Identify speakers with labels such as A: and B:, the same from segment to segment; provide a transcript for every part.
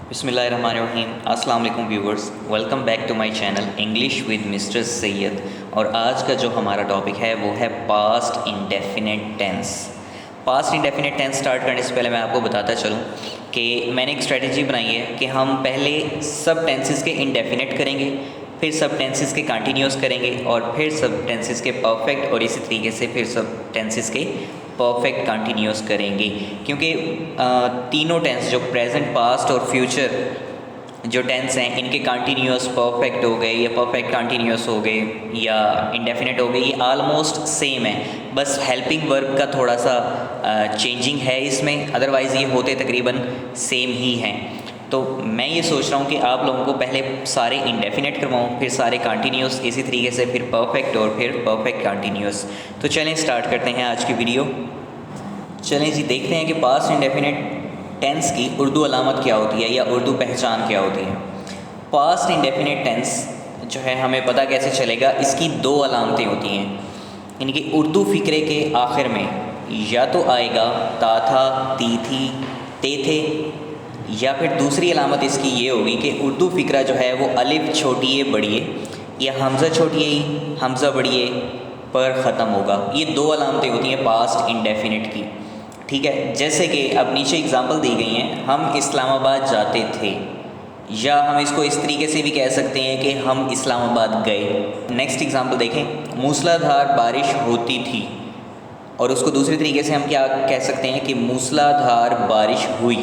A: बिस्मिल्लाहिर्रहमानिर्रहीम। अस्सलाम वालेकुम viewers, welcome back to my channel English with mister Syed. और आज का जो हमारा टॉपिक है वो है past indefinite tense. Past indefinite tense start करने से पहले मैं आपको बताता चलूँ कि मैंने एक स्ट्रेटजी बनाई है कि हम पहले सब टेंसेस के इंडेफिनिट करेंगे, फिर सब टेंसेस के कंटिन्यूस करेंगे और फिर सब टेंसेस के परफेक्ट, और इसी तरीके से फिर सब टेंसेस के परफेक्ट कंटिन्यूस करेंगे। क्योंकि तीनों टेंस जो प्रेजेंट, पास्ट और फ्यूचर जो टेंस हैं, इनके कंटिन्यूस परफेक्ट हो गए या परफेक्ट कंटिन्यूस हो गए या इंडेफिनिट हो गए, ये आलमोस्ट सेम है। बस हेल्पिंग वर्ब का थोड़ा सा चेंजिंग है इसमें, अदरवाइज़ ये होते तकरीबन सेम ही हैं। तो मैं ये सोच रहा हूँ कि आप लोगों को पहले सारे इंडेफिनिट करवाऊँ, फिर सारे कंटिन्यूस, इसी तरीके से फिर परफेक्ट और फिर परफेक्ट कंटिन्यूस। तो चलें स्टार्ट करते हैं आज की वीडियो। चलें जी, देखते हैं कि पास्ट इंडेफिनिट टेंस की उर्दू अलामत क्या होती है या उर्दू पहचान क्या होती है। पास्ट इंडेफिनिट टेंस जो है हमें पता कैसे चलेगा, इसकी दो अलामतें होती हैं। यानी कि उर्दू फ़िक्रे के आखिर में या तो आएगा ता था, ती थी, ते थे, या फिर दूसरी अलामत इसकी ये होगी कि उर्दू फ़िक्रा जो है वो अलिफ छोटिए बढ़िए या हमज़ा छोटिए हमज़ा बढ़िए पर ख़त्म होगा। ये दो अलामतें होती हैं पास्ट इंडेफिनिट की। ठीक है, जैसे कि अब नीचे एग्जांपल दी गई हैं, हम इस्लामाबाद जाते थे, या हम इसको इस तरीके से भी कह सकते हैं कि हम इस्लामाबाद गए। नेक्स्ट एग्जांपल देखें, मूसलाधार बारिश होती थी, और उसको दूसरे तरीके से हम क्या कह सकते हैं कि मूसलाधार बारिश हुई।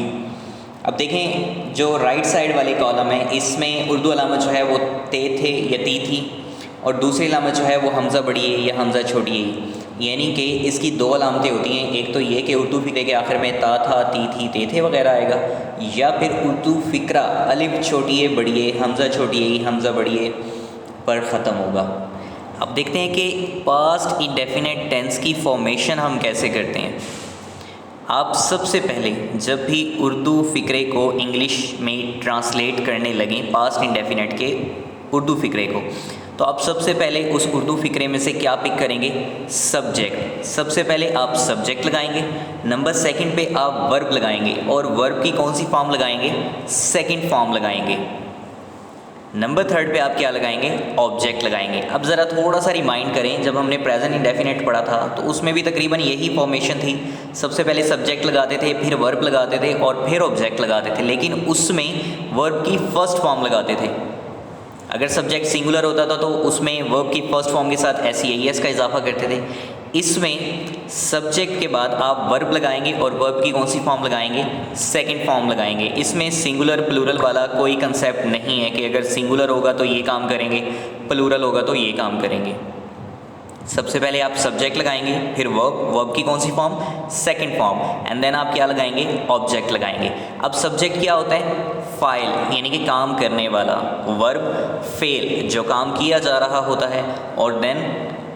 A: अब देखें जो राइट साइड वाले कॉलम है, इसमें उर्दू अलामत जो है वो ते थे या ती थी, और दूसरी अलामत जो है वो हमज़ा बढ़िए या हमज़ा छोड़िए। यानी कि इसकी दो अलामतें होती हैं, एक तो ये कि उर्दू फ़िक्रे के आखिर में ता था, ती थी, ते थे वगैरह आएगा, या फिर उर्दू फ़िक्रा अलिफ छोटिए बढ़िए हमज़ा छोड़िए हमज़ा बढ़िए पर ख़त्म होगा। अब देखते हैं कि पास्ट इंडेफिनिट टेंस की फॉर्मेशन हम कैसे करते हैं। आप सबसे पहले जब भी उर्दू फ़िक्रे को इंग्लिश में ट्रांसलेट करने लगें, पास्ट इंडेफिनिट के उर्दू फ़िक्रे को, तो आप सबसे पहले उस उर्दू फ़िक्रे में से क्या पिक करेंगे? सब्जेक्ट। सबसे पहले आप सब्जेक्ट लगाएंगे, नंबर सेकंड पे आप वर्ब लगाएंगे, और वर्ब की कौन सी फॉर्म लगाएंगे? सेकंड फॉर्म लगाएंगे। नंबर थर्ड पे आप क्या लगाएंगे? ऑब्जेक्ट लगाएंगे। अब ज़रा थोड़ा सा रिमाइंड करें, जब हमने प्रेजेंट इंडेफिनिट पढ़ा था तो उसमें भी तकरीबन यही फॉर्मेशन थी। सबसे पहले सब्जेक्ट लगाते थे, फिर वर्ब लगाते थे और फिर ऑब्जेक्ट लगाते थे, लेकिन उसमें वर्ब की फ़र्स्ट फॉर्म लगाते थे। अगर सब्जेक्ट सिंगुलर होता था तो उसमें वर्ब की फ़र्स्ट फॉर्म के साथ एस का इजाफा करते थे। इसमें सब्जेक्ट के बाद आप वर्ब लगाएंगे और वर्ब की कौन सी फॉर्म लगाएंगे? सेकंड फॉर्म लगाएंगे। इसमें सिंगुलर प्लूरल वाला कोई कंसेप्ट नहीं है कि अगर सिंगुलर होगा तो ये काम करेंगे, प्लूरल होगा तो ये काम करेंगे। सबसे पहले आप सब्जेक्ट लगाएंगे, फिर वर्ब, वर्ब की कौन सी form? Second form, and then आप क्या लगाएंगे? ऑब्जेक्ट लगाएंगे। अब सब्जेक्ट क्या होता है? फाइल, यानी कि काम करने वाला। वर्ब फेल, जो काम किया जा रहा होता है, और देन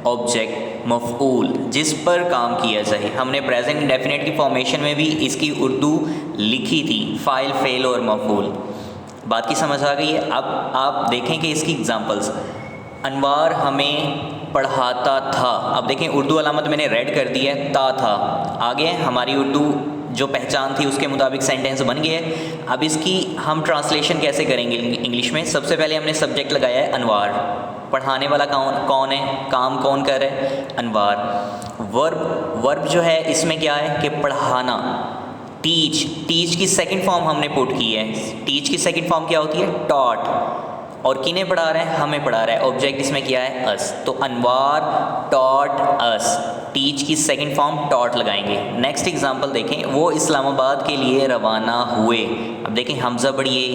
A: ऑब्जेक्ट मफ़ऊल, जिस पर काम किया जाए। हमने प्रेजेंट इंडेफिनिट की फॉर्मेशन में भी इसकी उर्दू लिखी थी, फ़ाइल, फेल और मफ़ऊल। बात की समझ आ गई है? अब आप देखें कि इसकी एग्जांपल्स, अनवार हमें पढ़ाता था। अब देखें उर्दू अलामत मैंने रेड कर दी है, ता था। आगे हमारी उर्दू जो पहचान थी उसके मुताबिक सेंटेंस बन गया है। अब इसकी हम ट्रांसलेशन कैसे करेंगे इंग्लिश में? सबसे पहले हमने सब्जेक्ट लगाया है अनवार, पढ़ाने वाला कौन है, काम कौन कर रहा है? अनवार। वर्ब जो है इसमें क्या है कि पढ़ाना, टीच की सेकंड फॉर्म हमने पुट की है। टीच की सेकंड फॉर्म क्या होती है? टॉट। और किन्हें पढ़ा रहा है? हमें पढ़ा रहा है। ऑब्जेक्ट इसमें क्या है? अस। तो अनवार टॉट अस, टीच की सेकंड फॉर्म टॉट लगाएंगे। नेक्स्ट एग्जांपल देखें, वो इस्लामाबाद के लिए रवाना हुए। अब देखें हमज़ा बढ़िए,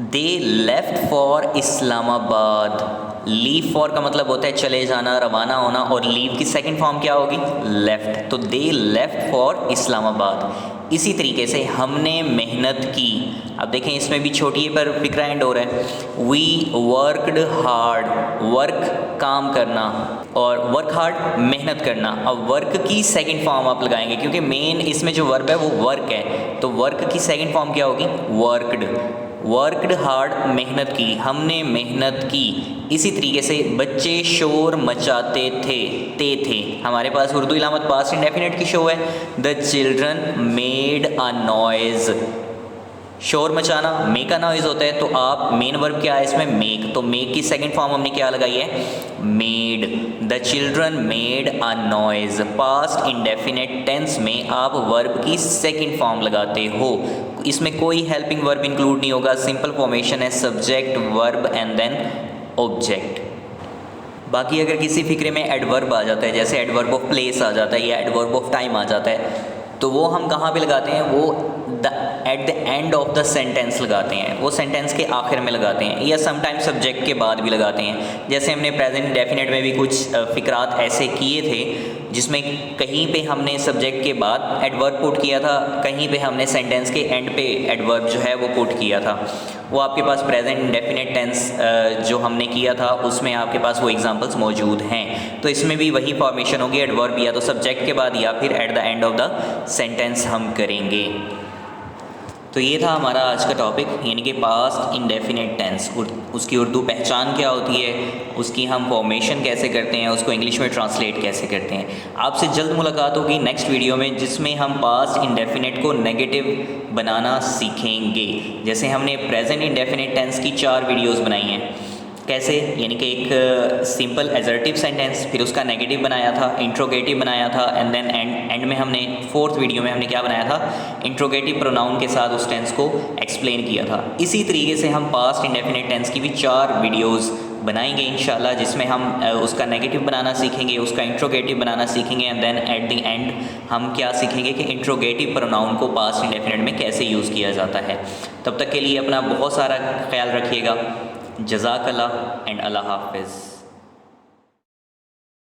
A: they left for Islamabad. Leave for का मतलब होता है चले जाना, रवाना होना, और लीव की सेकंड फॉर्म क्या होगी? लेफ्ट। तो दे लेफ्ट फॉर इस्लामाबाद। इसी तरीके से हमने मेहनत की। अब देखें इसमें भी छोटी पर फिक्रा एंड हो रहा है। वी वर्कड हार्ड, वर्क काम करना, और वर्क हार्ड मेहनत करना। अब वर्क की सेकंड फॉर्म आप लगाएंगे, क्योंकि मेन इसमें जो वर्ब है वो वर्क है, तो वर्क की सेकंड फॉर्म क्या होगी? वर्कड। वर्कड हार्ड, मेहनत की, हमने मेहनत की। इसी तरीके से बच्चे शोर मचाते थे, हमारे पास उर्दू इलामत पास्ट इंडेफिनिट की शो है। The children made a noise, शोर मचाना, मेक अ नॉइज़ होता है, तो आप मेन वर्ब क्या है इसमें, मेक, तो मेक की सेकंड फॉर्म हमने क्या लगाई है, made. The children made a noise. Past indefinite tense में आप वर्ब की सेकंड फॉर्म लगाते हो, इसमें कोई हेल्पिंग वर्ब इंक्लूड नहीं होगा, सिंपल फॉर्मेशन है subject verb and then object. बाकी अगर किसी फिक्रे में एडवर्ब आ जाता है, जैसे एडवर्ब ऑफ प्लेस आ जाता है या एडवर्ब ऑफ टाइम आ जाता है, तो वो हम कहाँ पे लगाते हैं, वो eight the end of the sentence लगाते हैं, वो सेंटेंस के आखिर में लगाते हैं, या समटाइम सब्जेक्ट के बाद भी लगाते हैं। जैसे हमने प्रेजेंट इंडेफिनिट में भी कुछ फिक्रात ऐसे किए थे जिसमें कहीं पे हमने सब्जेक्ट के बाद एडवर्ब पुट किया था, कहीं पे हमने सेंटेंस के एंड पे एडवर्ब जो है वो पुट किया था। वो आपके पास प्रेजेंट इंडेफिनिट टेंस जो हमने किया था उसमें आपके पास वो एग्जांपल्स मौजूद हैं। तो इसमें भी वही फॉर्मेशन होगी, एडवर्ब या तो सब्जेक्ट के बाद या फिर eight the end of the sentence हम करेंगे। तो ये था हमारा आज का टॉपिक, यानी कि पास्ट इंडेफिनिट टेंस। उसकी उर्दू पहचान क्या होती है, उसकी हम फॉर्मेशन कैसे करते हैं, उसको इंग्लिश में ट्रांसलेट कैसे करते हैं। आपसे जल्द मुलाकात होगी नेक्स्ट वीडियो में, जिसमें हम पास्ट इंडेफिनिट को नेगेटिव बनाना सीखेंगे। जैसे हमने प्रेजेंट इंडेफिनिट टेंस की 4 वीडियोज़ बनाई हैं, कैसे, यानी कि एक सिंपल एजर्टिव सेंटेंस, फिर उसका नेगेटिव बनाया था, इंट्रोगेटिव बनाया था, एंड देन एंड में हमने 4th वीडियो में हमने क्या बनाया था, इंट्रोगेटिव प्रोनाउन के साथ उस टेंस को एक्सप्लेन किया था। इसी तरीके से हम पास्ट इंडेफिनिट टेंस की भी 4 वीडियोज़ बनाएंगे इंशाल्लाह, जिसमें हम उसका नेगेटिव बनाना सीखेंगे, उसका इंट्रोगेटिव बनाना सीखेंगे, and then at the end हम क्या सीखेंगे कि इंट्रोगेटिव प्रोनाउन को पास्ट इंडेफिनिट में कैसे यूज़ किया जाता है। तब तक के लिए अपना बहुत सारा ख्याल रखिएगा। जज़ाकल्लाह एंड अल्लाह हाफ़िज़।